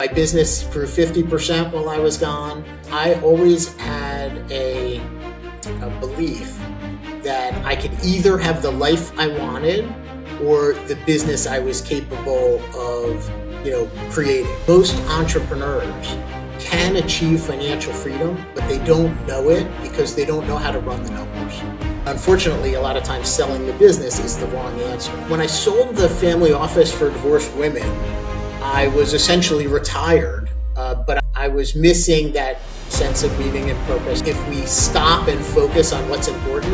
My business grew 50% while I was gone. I always had a belief that I could either have the life I wanted or the business I was capable of, creating. Most entrepreneurs can achieve financial freedom, but they don't know it because they don't know how to run the numbers. Unfortunately, a lot of times selling the business is the wrong answer. When I sold the family office for divorced women, I was essentially retired, but I was missing that sense of meaning and purpose. If we stop and focus on what's important,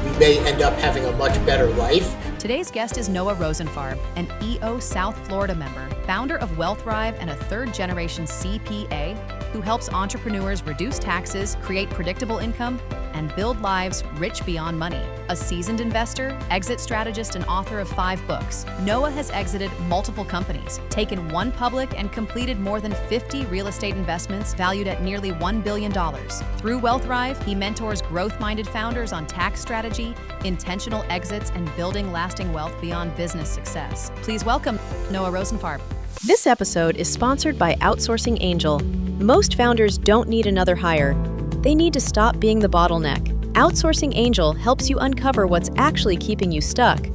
we may end up having a much better life. Today's guest is Noah Rosenfarb, an EO South Florida member, founder of Wealthrive and a third-generation CPA who helps entrepreneurs reduce taxes, create predictable income, and build lives rich beyond money. A seasoned investor, exit strategist, and author of 5 books, Noah has exited multiple companies, taken one public, and completed more than 50 real estate investments valued at nearly $1 billion. Through Wealthrive, he mentors growth-minded founders on tax strategy, intentional exits, and building lasting wealth beyond business success. Please welcome Noah Rosenfarb. This episode is sponsored by Outsourcing Angel. Most founders don't need another hire. They need to stop being the bottleneck. Outsourcing Angel helps you uncover what's actually keeping you stuck.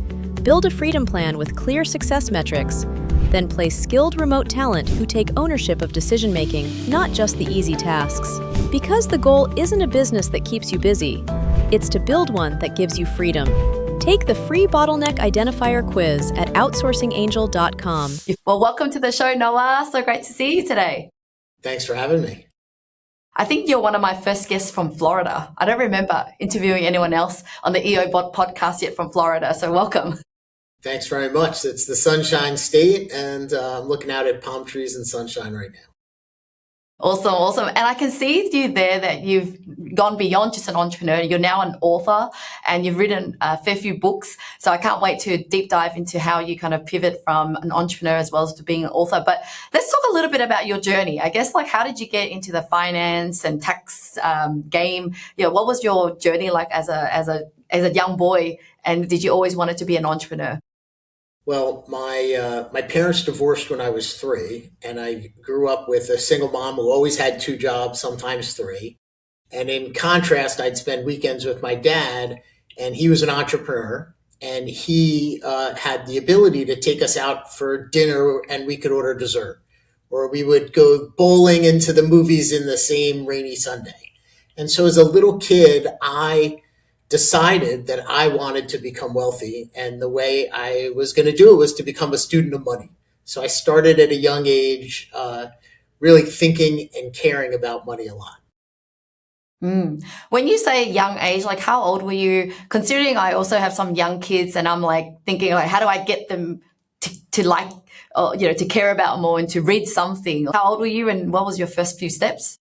Build a freedom plan with clear success metrics. Then place skilled remote talent who take ownership of decision-making, not just the easy tasks. Because the goal isn't a business that keeps you busy. It's to build one that gives you freedom. Take the free bottleneck identifier quiz at outsourcingangel.com. Well, welcome to the show, Noah. So great to see you today. Thanks for having me. I think you're one of my first guests from Florida. I don't remember interviewing anyone else on the EO Bot podcast yet from Florida, so welcome. Thanks very much. It's the Sunshine State, and I'm looking out at palm trees and sunshine right now. Awesome. And I can see you there that you've gone beyond just an entrepreneur. You're now an author and you've written a fair few books. So I can't wait to deep dive into how you kind of pivot from an entrepreneur as well as to being an author. But let's talk a little bit about your journey. I guess, how did you get into the finance and tax game? What was your journey like as a young boy? And did you always wanted to be an entrepreneur? Well, my parents divorced when I was 3, and I grew up with a single mom who always had 2 jobs, sometimes 3. And in contrast, I'd spend weekends with my dad, and he was an entrepreneur, and he had the ability to take us out for dinner, and we could order dessert, or we would go bowling into the movies in the same rainy Sunday. And so as a little kid, I decided that I wanted to become wealthy, and the way I was going to do it was to become a student of money. So I started at a young age, really thinking and caring about money a lot. When you say young age, how old were you? Considering I also have some young kids, and I'm thinking, how do I get them to care about more and to read something? How old were you, and what was your first few steps?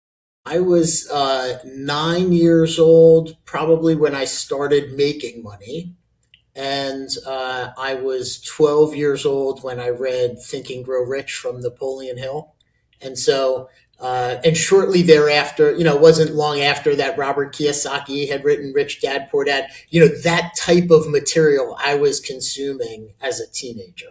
I was 9 years old, probably when I started making money. And I was 12 years old when I read Think and Grow Rich from Napoleon Hill. And so, and shortly thereafter, it wasn't long after that Robert Kiyosaki had written Rich Dad, Poor Dad, that type of material I was consuming as a teenager.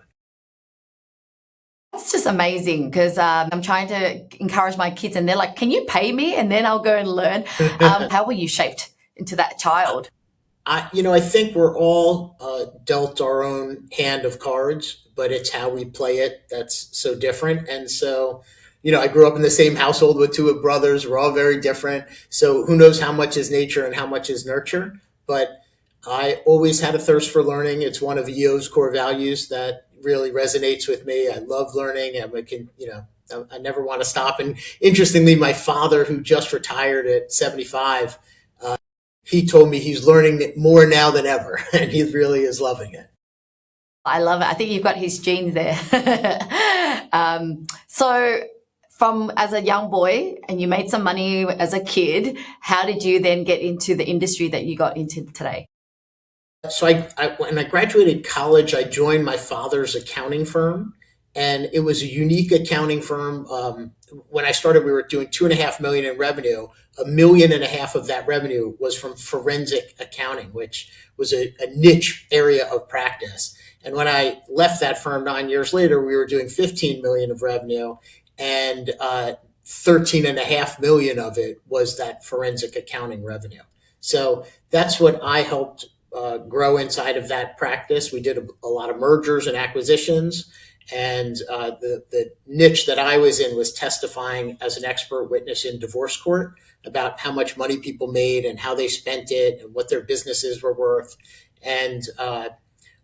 That's just amazing because I'm trying to encourage my kids and they're like, can you pay me? And then I'll go and learn. How were you shaped into that child? I think we're all dealt our own hand of cards, but it's how we play it that's so different. And so, I grew up in the same household with 2 brothers. We're all very different. So who knows how much is nature and how much is nurture. But I always had a thirst for learning. It's one of EO's core values that really resonates with me. I love learning. I never want to stop. And interestingly, my father, who just retired at 75, he told me he's learning more now than ever, and he really is loving it. I love it. I think you've got his genes there. So from as a young boy, and you made some money as a kid, how did you then get into the industry that you got into today? So when I graduated college, I joined my father's accounting firm, and it was a unique accounting firm. When I started, we were doing $2.5 million in revenue. $1.5 million of that revenue was from forensic accounting, which was a niche area of practice. And when I left that firm 9 years later, we were doing $15 million of revenue. and 13.5 million of it was that forensic accounting revenue. So that's what I helped grow inside of that practice. We did a lot of mergers and acquisitions, and the niche that I was in was testifying as an expert witness in divorce court about how much money people made and how they spent it and what their businesses were worth. And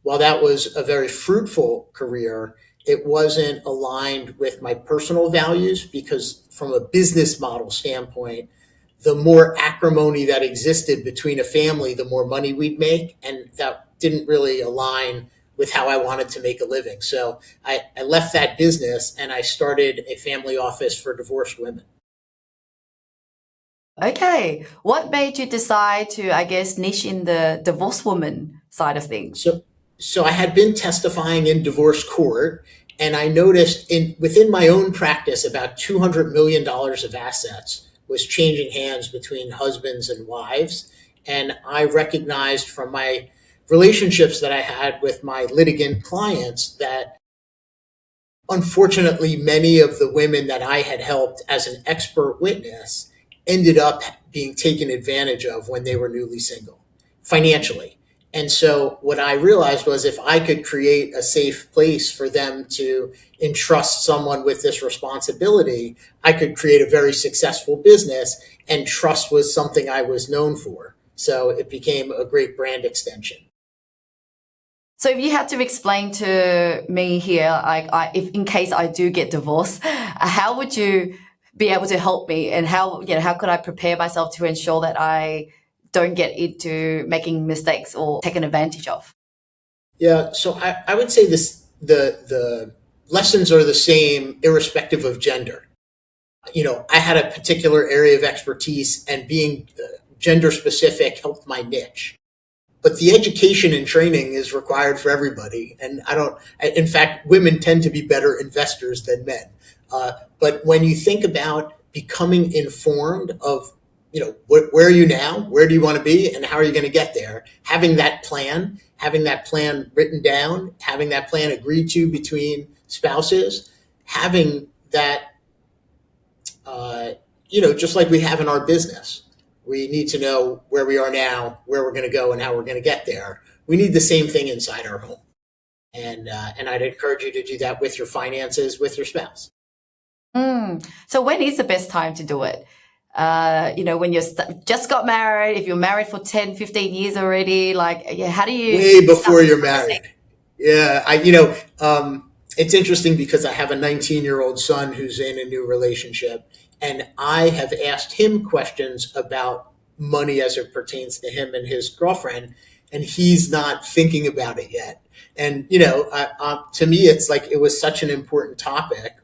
while that was a very fruitful career, it wasn't aligned with my personal values, because from a business model standpoint, the more acrimony that existed between a family, the more money we'd make. And that didn't really align with how I wanted to make a living. So I left that business and I started a family office for divorced women. Okay. What made you decide to, I guess, niche in the divorced woman side of things? So I had been testifying in divorce court, and I noticed within my own practice about $200 million of assets was changing hands between husbands and wives. And I recognized from my relationships that I had with my litigant clients that unfortunately many of the women that I had helped as an expert witness ended up being taken advantage of when they were newly single financially. And so what I realized was, if I could create a safe place for them to entrust someone with this responsibility, I could create a very successful business, and trust was something I was known for. So it became a great brand extension. So if you had to explain to me here, if in case I do get divorced, how would you be able to help me, and how could I prepare myself to ensure that I don't get into making mistakes or taken advantage of? Yeah, so I would say the lessons are the same irrespective of gender. I had a particular area of expertise, and being gender specific helped my niche. But the education and training is required for everybody. And in fact, women tend to be better investors than men. But when you think about becoming informed of, where are you now? Where do you want to be? And how are you going to get there? Having that plan written down, having that plan agreed to between spouses, having that, just like we have in our business. We need to know where we are now, where we're going to go, and how we're going to get there. We need the same thing inside our home. And I'd encourage you to do that with your finances, with your spouse. So when is the best time to do it? When you just got married, if you're married for 10, 15 years already, how do you... Way before you're married. Yeah, it's interesting because I have a 19-year-old son who's in a new relationship, and I have asked him questions about money as it pertains to him and his girlfriend, and he's not thinking about it yet. And, to me, it's like it was such an important topic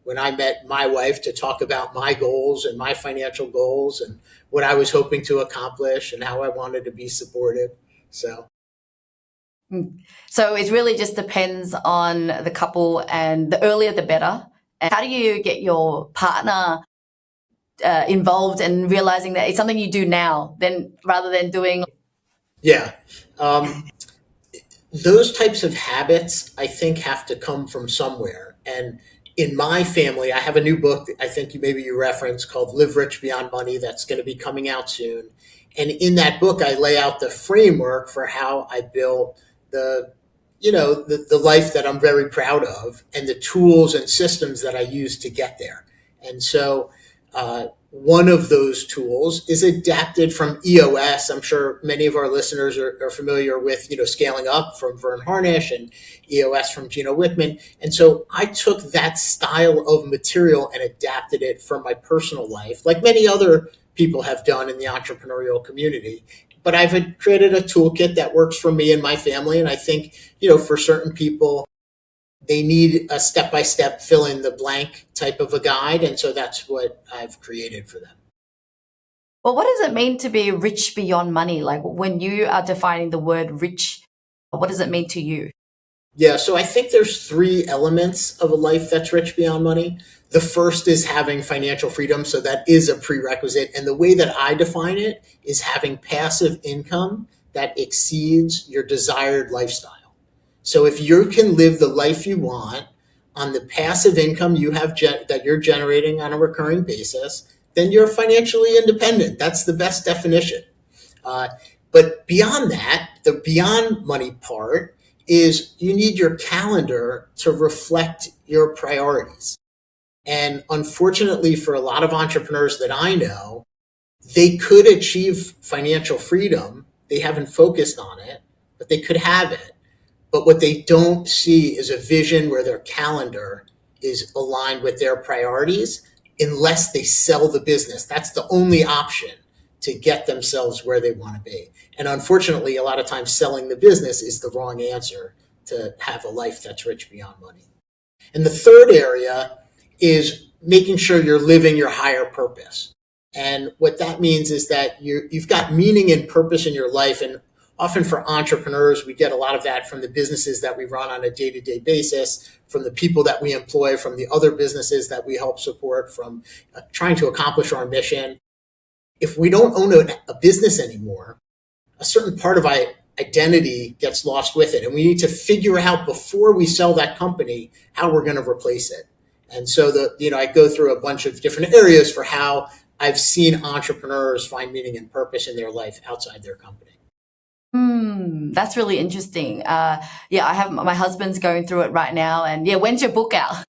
when I met my wife to talk about my goals and my financial goals and what I was hoping to accomplish and how I wanted to be supported. So it really just depends on the couple, and the earlier the better. And how do you get your partner involved and realizing that it's something you do now, rather than doing? Yeah. Those types of habits, I think, have to come from somewhere. And in my family, I have a new book, I think maybe you referenced, called Live Rich Beyond Money, that's going to be coming out soon. And in that book, I lay out the framework for how I built the life that I'm very proud of, and the tools and systems that I use to get there. And so one of those tools is adapted from EOS. I'm sure many of our listeners are familiar with, Scaling Up from Vern Harnish and EOS from Gino Wickman. And so I took that style of material and adapted it for my personal life, like many other people have done in the entrepreneurial community. But I've created a toolkit that works for me and my family. And I think, for certain people, they need a step-by-step fill-in-the-blank type of a guide. And so that's what I've created for them. Well, what does it mean to be rich beyond money? Like, when you are defining the word rich, what does it mean to you? Yeah, so I think there's 3 elements of a life that's rich beyond money. The first is having financial freedom. So that is a prerequisite. And the way that I define it is having passive income that exceeds your desired lifestyle. So if you can live the life you want on the passive income you have that you're generating on a recurring basis, then you're financially independent. That's the best definition. But beyond that, the beyond money part is you need your calendar to reflect your priorities. And unfortunately, for a lot of entrepreneurs that I know, they could achieve financial freedom. They haven't focused on it, but they could have it. But what they don't see is a vision where their calendar is aligned with their priorities unless they sell the business. That's the only option to get themselves where they want to be. And unfortunately, a lot of times selling the business is the wrong answer to have a life that's rich beyond money. And the third area is making sure you're living your higher purpose. And what that means is that you've got meaning and purpose in your life. And often for entrepreneurs, we get a lot of that from the businesses that we run on a day-to-day basis, from the people that we employ, from the other businesses that we help support, from trying to accomplish our mission. If we don't own a business anymore, a certain part of our identity gets lost with it. And we need to figure out before we sell that company how we're going to replace it. And so I go through a bunch of different areas for how I've seen entrepreneurs find meaning and purpose in their life outside their company. That's really interesting. I have my husband's going through it right now. And when's your book out?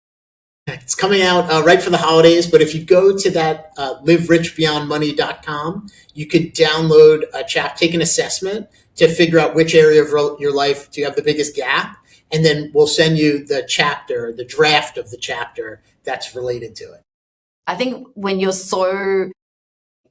It's coming out right for the holidays. But if you go to that liverichbeyondmoney.com, you could download take an assessment to figure out which area of your life do you have the biggest gap. And then we'll send you the draft of the chapter that's related to it. I think when you're so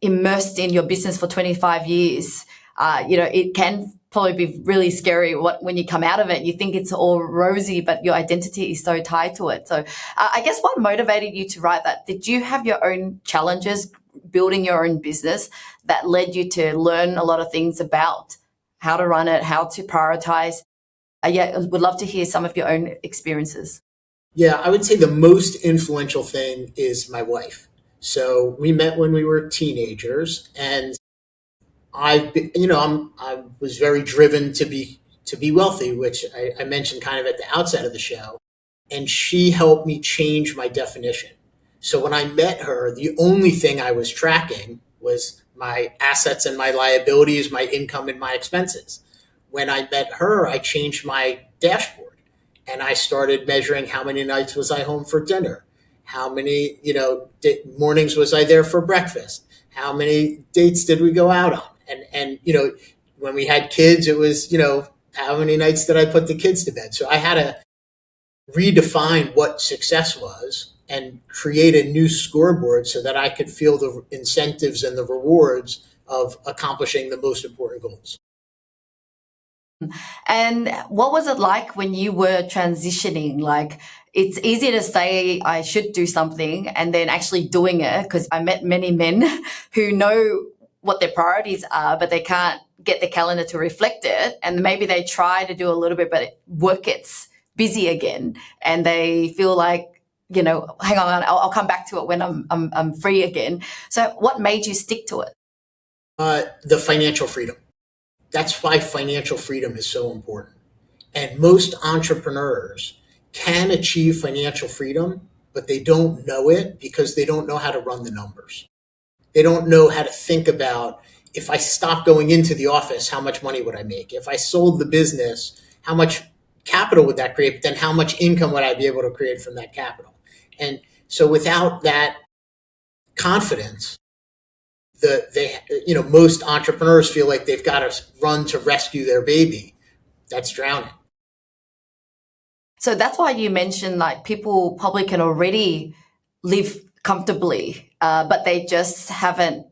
immersed in your business for 25 years, it can probably be really scary when you come out of it. You think it's all rosy, but your identity is so tied to it. So I guess what motivated you to write that? Did you have your own challenges building your own business that led you to learn a lot of things about how to run it, how to prioritize? I would love to hear some of your own experiences. Yeah, I would say the most influential thing is my wife. So we met when we were teenagers, and I was very driven to be wealthy, which I mentioned kind of at the outset of the show. And she helped me change my definition. So when I met her, the only thing I was tracking was my assets and my liabilities, my income and my expenses. When I met her, I changed my dashboard and I started measuring how many nights was I home for dinner, how many mornings was I there for breakfast, how many dates did we go out on. And when we had kids, it was, how many nights did I put the kids to bed? So I had to redefine what success was and create a new scoreboard so that I could feel the incentives and the rewards of accomplishing the most important goals. And what was it like when you were transitioning? Like, it's easy to say I should do something and then actually doing it, because I met many men who know what their priorities are, but they can't get the calendar to reflect it. And maybe they try to do a little bit, but work gets busy again. And they feel like, hang on, I'll come back to it when I'm free again. So what made you stick to it? The financial freedom. That's why financial freedom is so important. And most entrepreneurs can achieve financial freedom, but they don't know it because they don't know how to run the numbers. They don't know how to think about, if I stopped going into the office, how much money would I make? If I sold the business, how much capital would that create? But then how much income would I be able to create from that capital? And so without that confidence, most entrepreneurs feel like they've got to run to rescue their baby that's drowning. So that's why you mentioned, like, people probably can already live comfortably, but they just haven't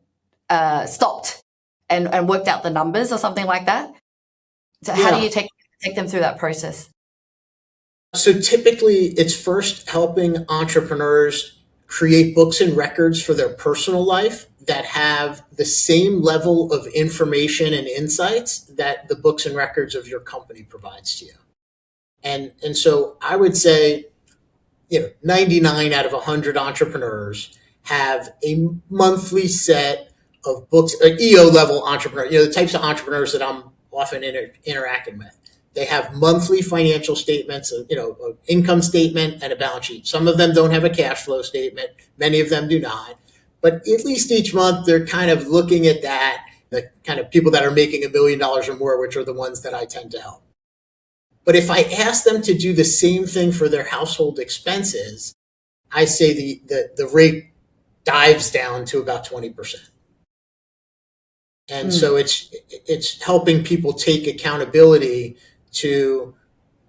stopped and worked out the numbers or something like that. So how do you take them through that process? So typically it's first helping entrepreneurs create books and records for their personal life that have the same level of information and insights that the books and records of your company provides to you. And so I would say, 99 out of 100 entrepreneurs have a monthly set of books, EO level entrepreneur, the types of entrepreneurs that I'm often interacting with. They have monthly financial statements, an income statement and a balance sheet. Some of them don't have a cash flow statement. Many of them do not. But at least each month, they're kind of looking at that, the kind of people that are making $1 million or more, which are the ones that I tend to help. But if I ask them to do the same thing for their household expenses, I say the rate dives down to about 20%. And so it's helping people take accountability to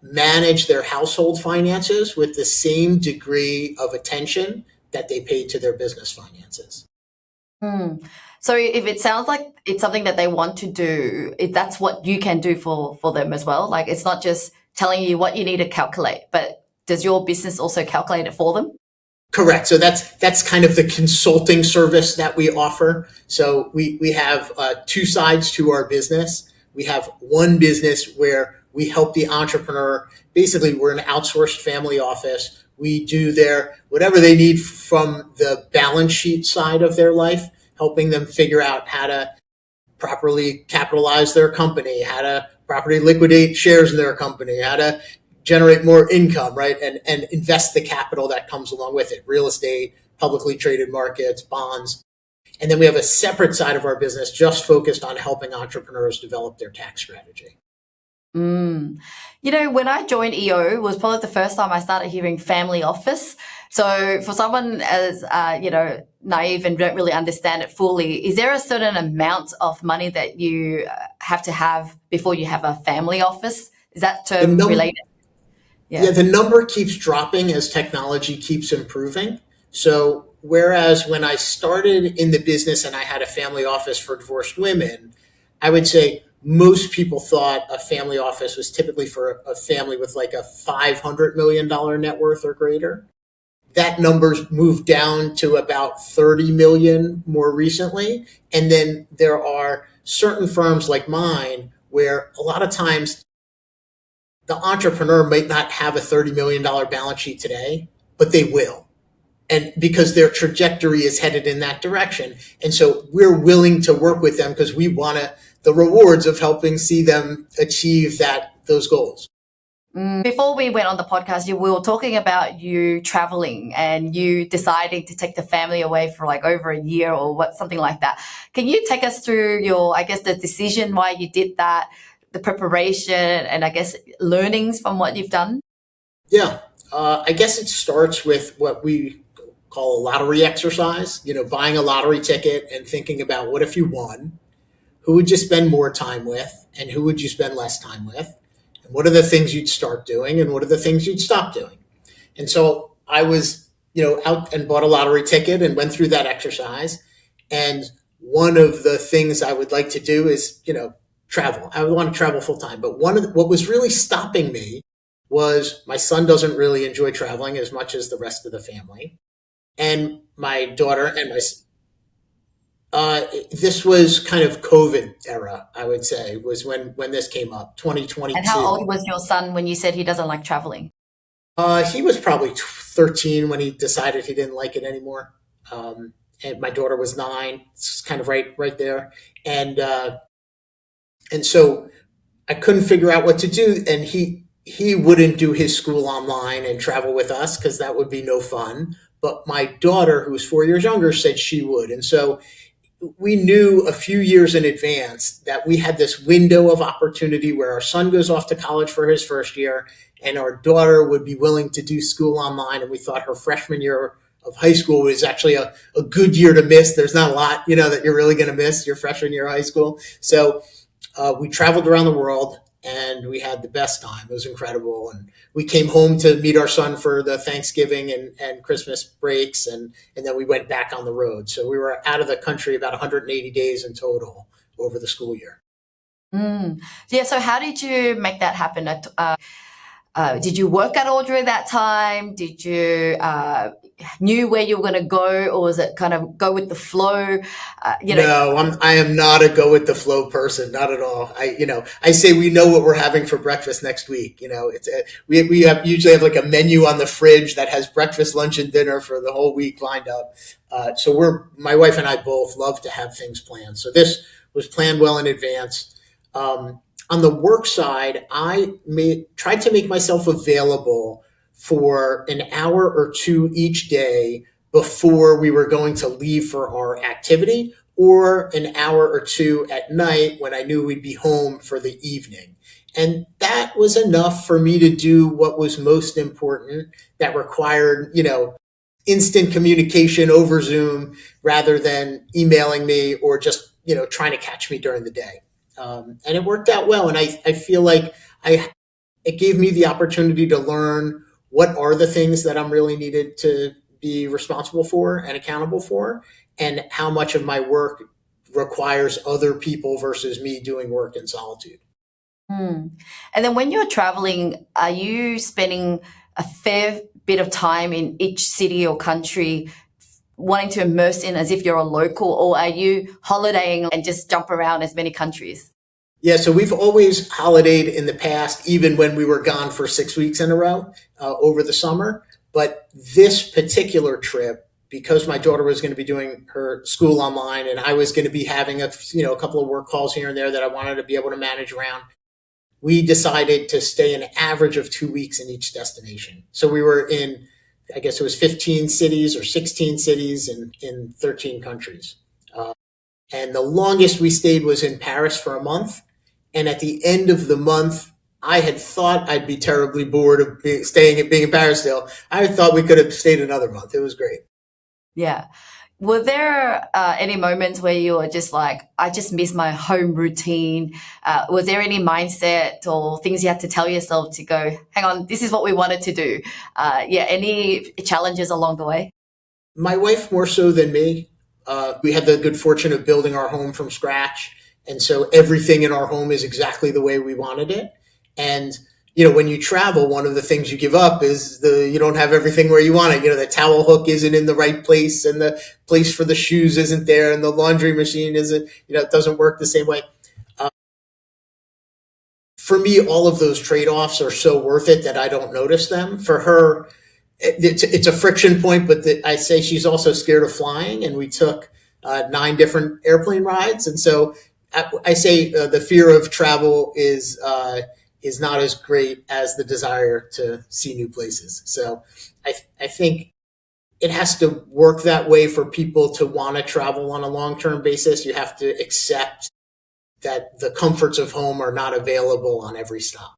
manage their household finances with the same degree of attention that they pay to their business finances. So if it sounds like it's something that they want to do, that's what you can do for them as well. Like, it's not just telling you what you need to calculate, but does your business also calculate it for them? Correct. So that's kind of the consulting service that we offer. So we have two sides to our business. We have one business where we help the entrepreneur. Basically, we're an outsourced family office. We do whatever they need from the balance sheet side of their life, helping them figure out how to properly capitalize their company, how to properly liquidate shares in their company, how to generate more income, right? And invest the capital that comes along with it, real estate, publicly traded markets, bonds. And then we have a separate side of our business just focused on helping entrepreneurs develop their tax strategy. When I joined EO, it was probably the first time I started hearing family office. So for someone as, naive and don't really understand it fully, is there a certain amount of money that you have to have before you have a family office? Is that term related? Yeah, the number keeps dropping as technology keeps improving. So whereas when I started in the business and I had a family office for divorced women, I would say most people thought a family office was typically for a family with like a $500 million net worth or greater. That number's moved down to about 30 million more recently. And then there are certain firms like mine where a lot of times the entrepreneur might not have a $30 million balance sheet today, but they will. And because their trajectory is headed in that direction. And so we're willing to work with them because we want the rewards of helping see them achieve those goals. Before we went on the podcast, we were talking about you traveling and you deciding to take the family away for like over a year or something like that. Can you take us through the decision why you did that, the preparation, and I guess learnings from what you've done? Yeah, I guess it starts with what we call a lottery exercise, buying a lottery ticket and thinking about what if you won, who would you spend more time with and who would you spend less time with? And what are the things you'd start doing and what are the things you'd stop doing? And so I was, out and bought a lottery ticket and went through that exercise. And one of the things I would like to do is, travel. I would want to travel full time. But what was really stopping me was my son doesn't really enjoy traveling as much as the rest of the family. And my daughter and this was kind of COVID era, I would say, was when this came up, 2022. And how old was your son when you said he doesn't like traveling? He was probably 13 when he decided he didn't like it anymore. And my daughter was 9. It's kind of right there. And so I couldn't figure out what to do. And he wouldn't do his school online and travel with us because that would be no fun. But my daughter, who's 4 years younger, said she would. And so we knew a few years in advance that we had this window of opportunity where our son goes off to college for his first year and our daughter would be willing to do school online. And we thought her freshman year of high school was actually a good year to miss. There's not a lot, that you're really going to miss your freshman year of high school. So we traveled around the world and we had the best time. It was incredible. And we came home to meet our son for the Thanksgiving and Christmas breaks. And then we went back on the road. So we were out of the country about 180 days in total over the school year. Yeah. So how did you make that happen? Did you work at all during that time? Did you knew where you were going to go, or was it kind of go with the flow? No, I am not a go with the flow person, not at all. I say we know what we're having for breakfast next week. We usually have like a menu on the fridge that has breakfast, lunch, and dinner for the whole week lined up. So my wife and I both love to have things planned. So this was planned well in advance. on the work side, tried to make myself available for an hour or two each day before we were going to leave for our activity, or an hour or two at night when I knew we'd be home for the evening. And that was enough for me to do what was most important, that required, instant communication over Zoom rather than emailing me or just, trying to catch me during the day. And it worked out well. And I feel like it gave me the opportunity to learn what are the things that I'm really needed to be responsible for and accountable for, and how much of my work requires other people versus me doing work in solitude. And then when you're traveling, are you spending a fair bit of time in each city or country wanting to immerse in as if you're a local, or are you holidaying and just jump around as many countries? Yeah, so we've always holidayed in the past, even when we were gone for 6 weeks in a row over the summer. But this particular trip, because my daughter was going to be doing her school online and I was going to be having a couple of work calls here and there that I wanted to be able to manage around, we decided to stay an average of 2 weeks in each destination. So we were in, I guess it was 15 cities or 16 cities in 13 countries. And the longest we stayed was in Paris for a month. And at the end of the month, I had thought I'd be terribly bored of being in Paris still. I thought we could have stayed another month. It was great. Yeah. Were there any moments where you were just like, I just miss my home routine? Was there any mindset or things you had to tell yourself to go, hang on, this is what we wanted to do? Any challenges along the way? My wife more so than me. We had the good fortune of building our home from scratch. And so everything in our home is exactly the way we wanted it. And, when you travel, one of the things you give up is you don't have everything where you want it. The towel hook isn't in the right place, and the place for the shoes isn't there, and the laundry machine isn't, it doesn't work the same way. For me, all of those trade-offs are so worth it that I don't notice them. For her, it's a friction point, but I say she's also scared of flying, and we took 9 different airplane rides. And so I say the fear of travel is not as great as the desire to see new places. So I think it has to work that way for people to want to travel on a long-term basis. You have to accept that the comforts of home are not available on every stop.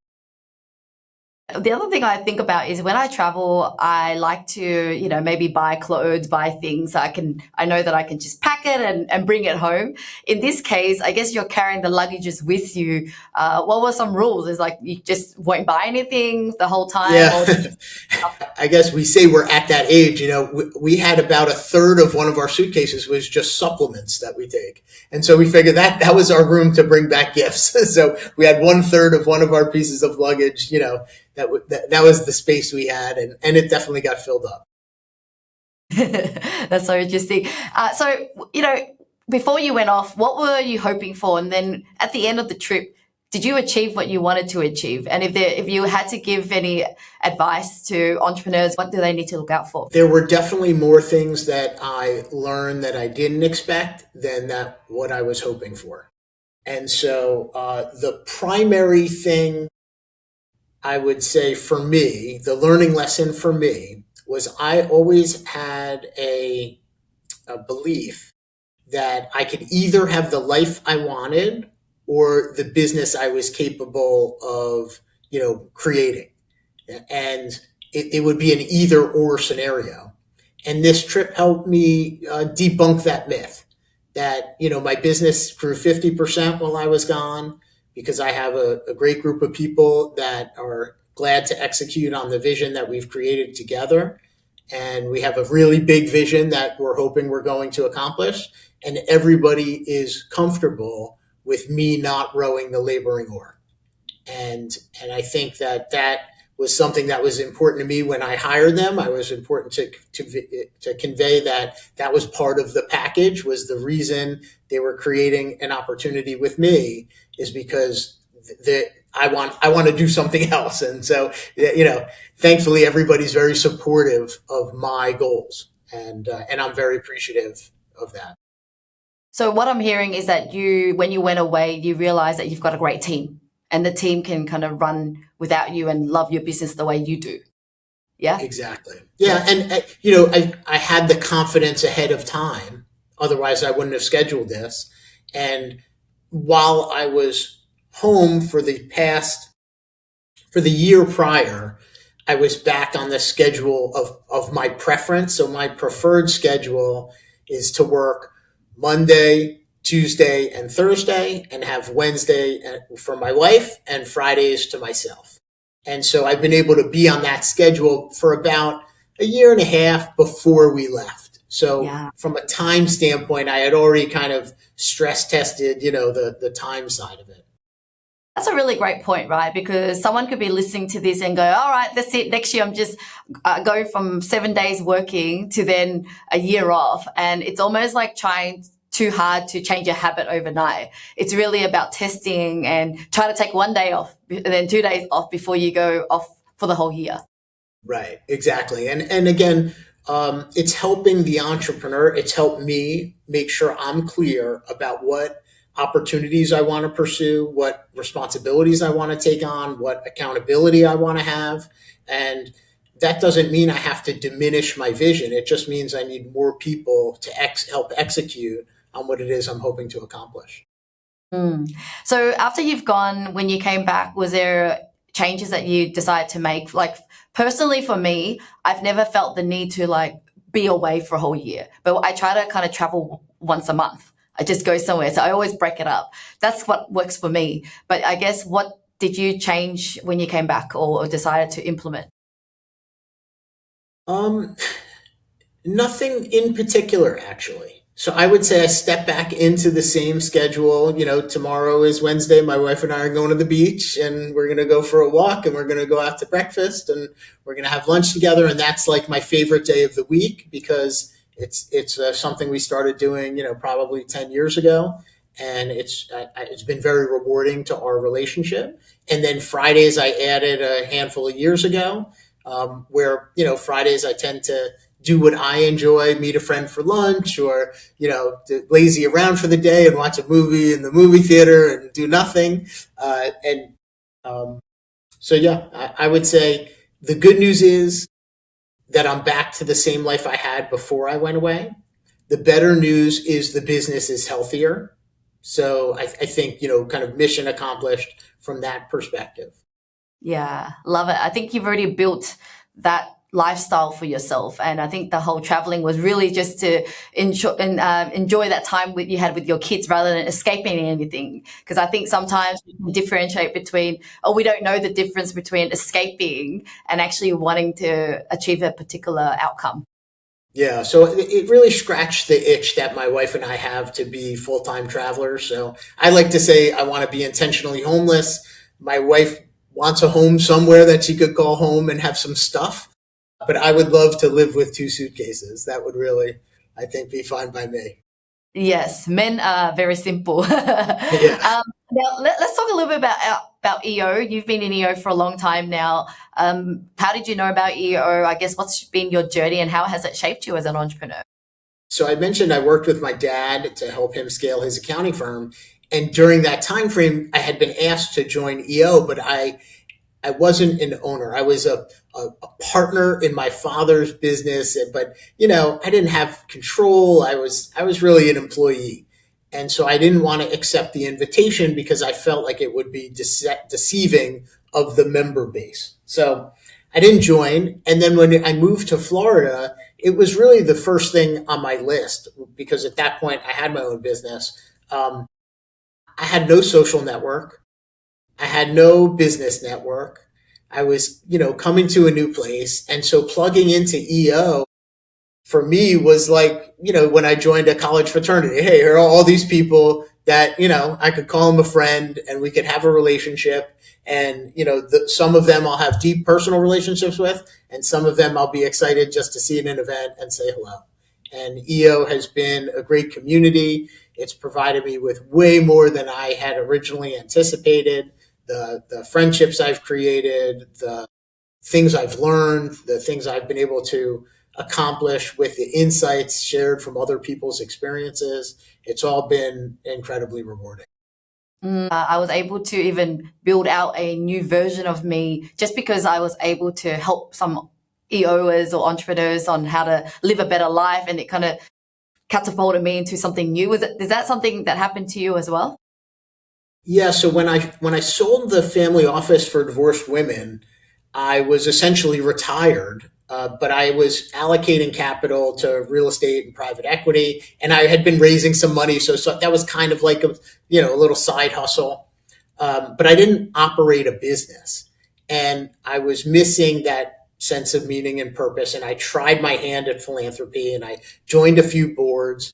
The other thing I think about is when I travel, I like to, maybe buy clothes, buy things. I know that I can just pack it and bring it home. In this case, I guess you're carrying the luggages with you. What were some rules? Is like you just won't buy anything the whole time? Yeah. I guess we say we're at that age. We had about a third of one of our suitcases was just supplements that we take. And so we figured that was our room to bring back gifts. So we had 1/3 of one of our pieces of luggage, that was the space we had, and it definitely got filled up. That's so interesting. So, before you went off, what were you hoping for? And then at the end of the trip, did you achieve what you wanted to achieve? And if you had to give any advice to entrepreneurs, what do they need to look out for? There were definitely more things that I learned that I didn't expect than what I was hoping for. And so the primary thing I would say for me, the learning lesson for me was I always had a belief that I could either have the life I wanted or the business I was capable of, creating. And it would be an either or scenario. And this trip helped me debunk that myth that, my business grew 50% while I was gone, because I have a great group of people that are glad to execute on the vision that we've created together. And we have a really big vision that we're hoping we're going to accomplish. And everybody is comfortable with me not rowing the laboring oar. And I think that was something that was important to me when I hired them. I was important to convey that was part of the package, was the reason they were creating an opportunity with me is because I want to do something else. And so, thankfully everybody's very supportive of my goals, and I'm very appreciative of that. So what I'm hearing is that when you went away, you realized that you've got a great team. and the team can kind of run without you and love your business the way you do. Yeah. Exactly. Yeah. And, I had the confidence ahead of time. Otherwise, I wouldn't have scheduled this. And while I was home for the year prior, I was back on the schedule of my preference. So my preferred schedule is to work Monday, Tuesday, and Thursday, and have Wednesday for my wife and Fridays to myself. And so I've been able to be on that schedule for about a year and a half before we left. So Yeah. from a time standpoint, I had already kind of stress tested, the time side of it. That's a really great point, right? Because someone could be listening to this and go, all right, that's it. Next year, I'm just going from 7 days working to then a year off. And it's almost like trying too hard to change a habit overnight. It's really about testing and try to take 1 day off and then 2 days off before you go off for the whole year. Right, exactly. And again, it's helping the entrepreneur. It's helped me make sure I'm clear about what opportunities I want to pursue, what responsibilities I want to take on, what accountability I want to have. And that doesn't mean I have to diminish my vision. It just means I need more people to help execute on what it is I'm hoping to accomplish. So after you've gone, when you came back, was there changes that you decided to make? Like personally for me, I've never felt the need to like be away for a whole year, but I try to kind of travel once a month. I just go somewhere. So I always break it up. That's what works for me. But I guess what did you change when you came back or decided to implement? Nothing in particular, actually. So I would say I step back into the same schedule. Tomorrow is Wednesday. My wife and I are going to the beach and we're going to go for a walk and we're going to go out to breakfast and we're going to have lunch together. And that's like my favorite day of the week because it's something we started doing, probably 10 years ago. And it's been very rewarding to our relationship. And then Fridays I added a handful of years ago, where, Fridays I tend to do what I enjoy, meet a friend for lunch or, lazy around for the day and watch a movie in the movie theater and do nothing. So yeah, I would say the good news is that I'm back to the same life I had before I went away. The better news is the business is healthier. So I think, kind of mission accomplished from that perspective. Yeah, love it. I think you've already built that lifestyle for yourself. And I think the whole traveling was really just to enjoy that time you had with your kids rather than escaping anything. Because I think sometimes we can differentiate between, we don't know the difference between escaping and actually wanting to achieve a particular outcome. Yeah, so it really scratched the itch that my wife and I have to be full-time travelers. So I like to say I want to be intentionally homeless. My wife wants a home somewhere that she could call home and have some stuff. But I would love to live with 2 suitcases. That would really, I think, be fine by me. Yes, men are very simple. Yeah. Now, let's talk a little bit about EO. You've been in EO for a long time now. How did you know about EO? I guess what's been your journey and how has it shaped you as an entrepreneur? So I mentioned I worked with my dad to help him scale his accounting firm. And during that time frame, I had been asked to join EO, but I wasn't an owner. I was a partner in my father's business, but I didn't have control. I was really an employee, and so I didn't want to accept the invitation because I felt like it would be deceiving of the member base. So I didn't join. And then when I moved to Florida, it was really the first thing on my list because at that point I had my own business. I had no social network. I had no business network. I was, coming to a new place. And so plugging into EO for me was like, when I joined a college fraternity, hey, here are all these people that, I could call them a friend and we could have a relationship. And, some of them I'll have deep personal relationships with, and some of them I'll be excited just to see in an event and say hello. And EO has been a great community. It's provided me with way more than I had originally anticipated. The friendships I've created, the things I've learned, the things I've been able to accomplish with the insights shared from other people's experiences. It's all been incredibly rewarding. I was able to even build out a new version of me just because I was able to help some EOers or entrepreneurs on how to live a better life, and it kind of catapulted me into something new. Is that something that happened to you as well? Yeah, so when I sold the family office for divorced women, I was essentially retired, but I was allocating capital to real estate and private equity, and I had been raising some money, so that was kind of like a little side hustle, but I didn't operate a business, and I was missing that sense of meaning and purpose, and I tried my hand at philanthropy, and I joined a few boards,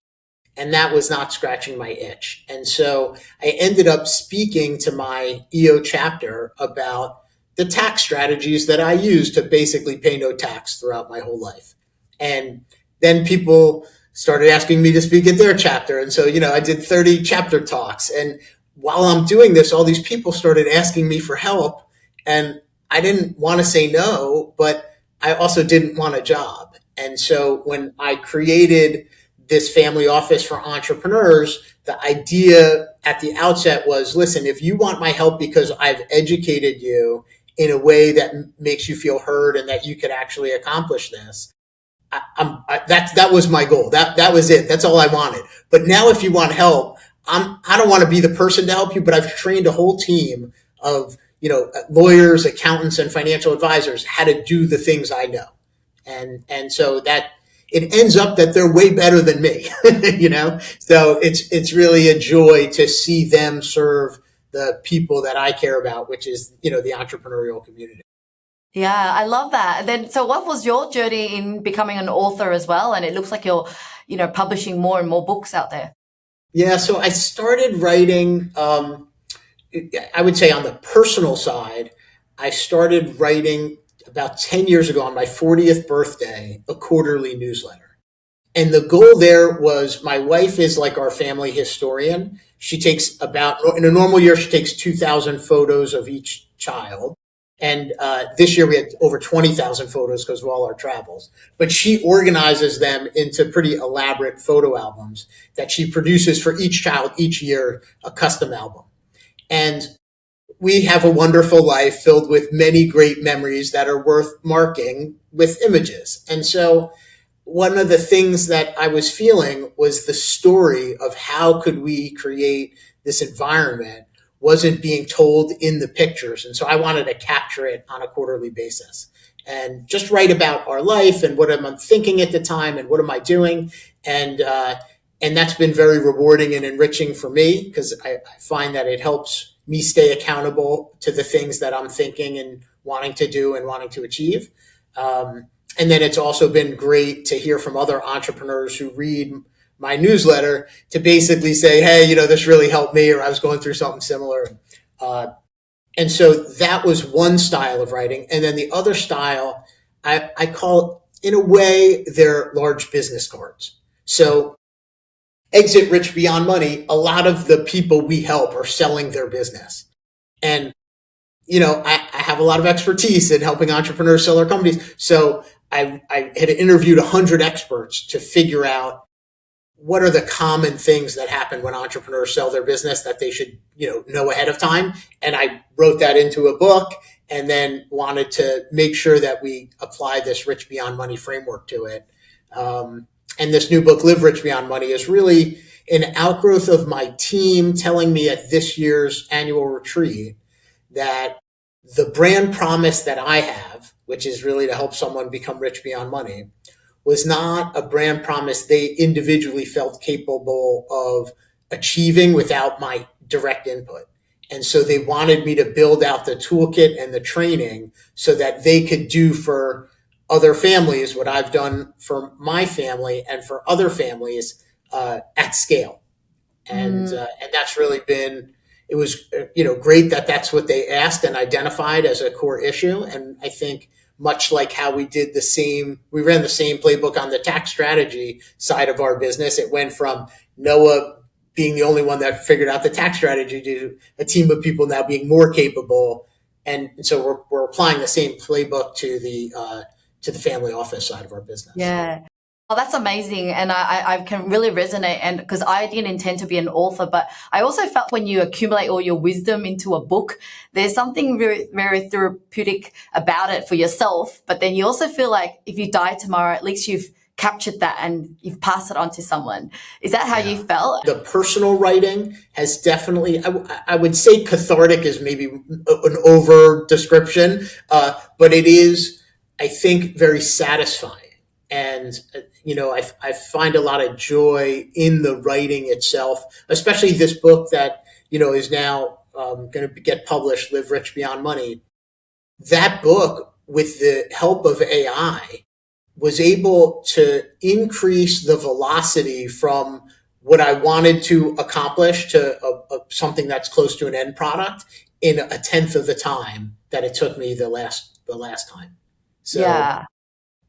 and that was not scratching my itch. And so I ended up speaking to my EO chapter about the tax strategies that I use to basically pay no tax throughout my whole life. And then people started asking me to speak at their chapter. And so, I did 30 chapter talks. And while I'm doing this, all these people started asking me for help. And I didn't want to say no, but I also didn't want a job. And so when I created this family office for entrepreneurs, the idea at the outset was, listen, if you want my help because I've educated you in a way that makes you feel heard and that you could actually accomplish this, that was my goal. That was it. That's all I wanted. But now if you want help, I don't want to be the person to help you, but I've trained a whole team of, lawyers, accountants, and financial advisors how to do the things I know. And so that it ends up that they're way better than me, So it's really a joy to see them serve the people that I care about, which is, the entrepreneurial community. Yeah, I love that. And then, so what was your journey in becoming an author as well? And it looks like you're, publishing more and more books out there. Yeah, so I started writing, I would say on the personal side, I started writing about 10 years ago on my 40th birthday, a quarterly newsletter. And the goal there was, my wife is like our family historian. She takes in a normal year, she takes 2,000 photos of each child. And this year we had over 20,000 photos because of all our travels. But she organizes them into pretty elaborate photo albums that she produces for each child each year, a custom album. And we have a wonderful life filled with many great memories that are worth marking with images. And so one of the things that I was feeling was the story of how could we create this environment wasn't being told in the pictures. And so I wanted to capture it on a quarterly basis and just write about our life and what am I thinking at the time and what am I doing. And that's been very rewarding and enriching for me because I find that it helps me stay accountable to the things that I'm thinking and wanting to do and wanting to achieve. And then it's also been great to hear from other entrepreneurs who read my newsletter to basically say, hey, this really helped me, or I was going through something similar. And so that was one style of writing. And then the other style, I call, in a way, they're large business cards. So Exit Rich Beyond Money, a lot of the people we help are selling their business. And, I have a lot of expertise in helping entrepreneurs sell their companies. So I had interviewed 100 experts to figure out what are the common things that happen when entrepreneurs sell their business that they should, know ahead of time. And I wrote that into a book and then wanted to make sure that we apply this Rich Beyond Money framework to it. And this new book, Live Rich Beyond Money, is really an outgrowth of my team telling me at this year's annual retreat that the brand promise that I have, which is really to help someone become rich beyond money, was not a brand promise they individually felt capable of achieving without my direct input. And so they wanted me to build out the toolkit and the training so that they could do for other families what I've done for my family and for other families at scale. And that's really been, it was, great that that's what they asked and identified as a core issue. And I think much like how we ran the same playbook on the tax strategy side of our business. It went from Noah being the only one that figured out the tax strategy to a team of people now being more capable. And so we're applying the same playbook to the family office side of our business. Yeah. Oh, that's amazing. And I can really resonate. And because I didn't intend to be an author, but I also felt when you accumulate all your wisdom into a book, there's something very, very therapeutic about it for yourself. But then you also feel like if you die tomorrow, at least you've captured that and you've passed it on to someone. Is that how you felt? The personal writing has definitely, I would say cathartic is maybe an over description, but it is, I think, very satisfying. And, I find a lot of joy in the writing itself, especially this book that, is now going to get published, Live Rich Beyond Money. That book, with the help of AI, was able to increase the velocity from what I wanted to accomplish to something that's close to an end product in a tenth of the time that it took me the last time. So Yeah.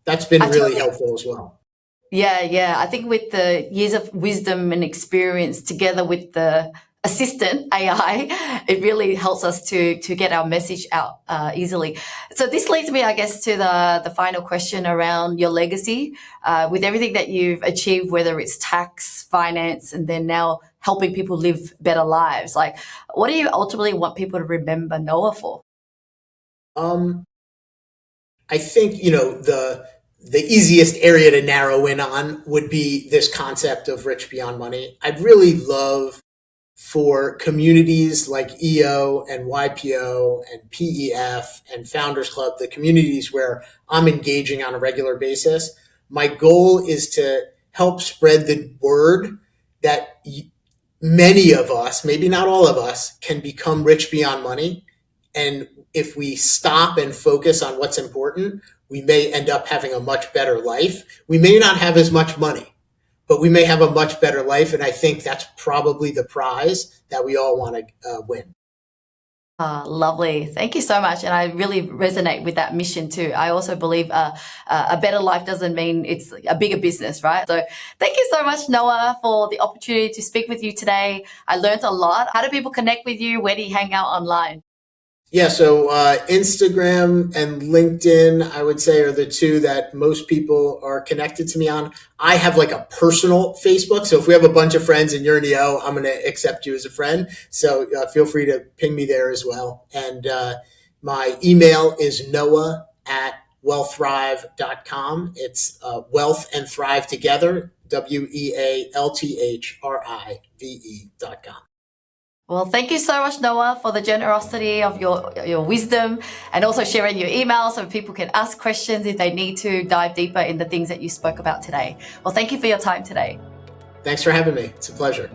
that's been I really totally helpful as well. Yeah. I think with the years of wisdom and experience together with the assistant AI, it really helps us to get our message out easily. So this leads me, I guess, to the final question around your legacy. With everything that you've achieved, whether it's tax, finance, and then now helping people live better lives, like what do you ultimately want people to remember Noah for? I think, the easiest area to narrow in on would be this concept of rich beyond money. I'd really love for communities like EO and YPO and PEF and Founders Club, the communities where I'm engaging on a regular basis. My goal is to help spread the word that many of us, maybe not all of us, can become rich beyond money. And if we stop and focus on what's important, we may end up having a much better life. We may not have as much money, but we may have a much better life. And I think that's probably the prize that we all want to win. Lovely. Thank you so much. And I really resonate with that mission too. I also believe a better life doesn't mean it's a bigger business, right? So thank you so much, Noah, for the opportunity to speak with you today. I learned a lot. How do people connect with you? Where do you hang out online? Yeah, so Instagram and LinkedIn, I would say, are the two that most people are connected to me on. I have like a personal Facebook. So if we have a bunch of friends and you're an EO, I'm going to accept you as a friend. So feel free to ping me there as well. And my email is noah@wealthrive.com. It's wealth and thrive together, WEALTHRIVE.com. Well, thank you so much, Noah, for the generosity of your wisdom and also sharing your email so people can ask questions if they need to dive deeper in the things that you spoke about today. Well, thank you for your time today. Thanks for having me. It's a pleasure.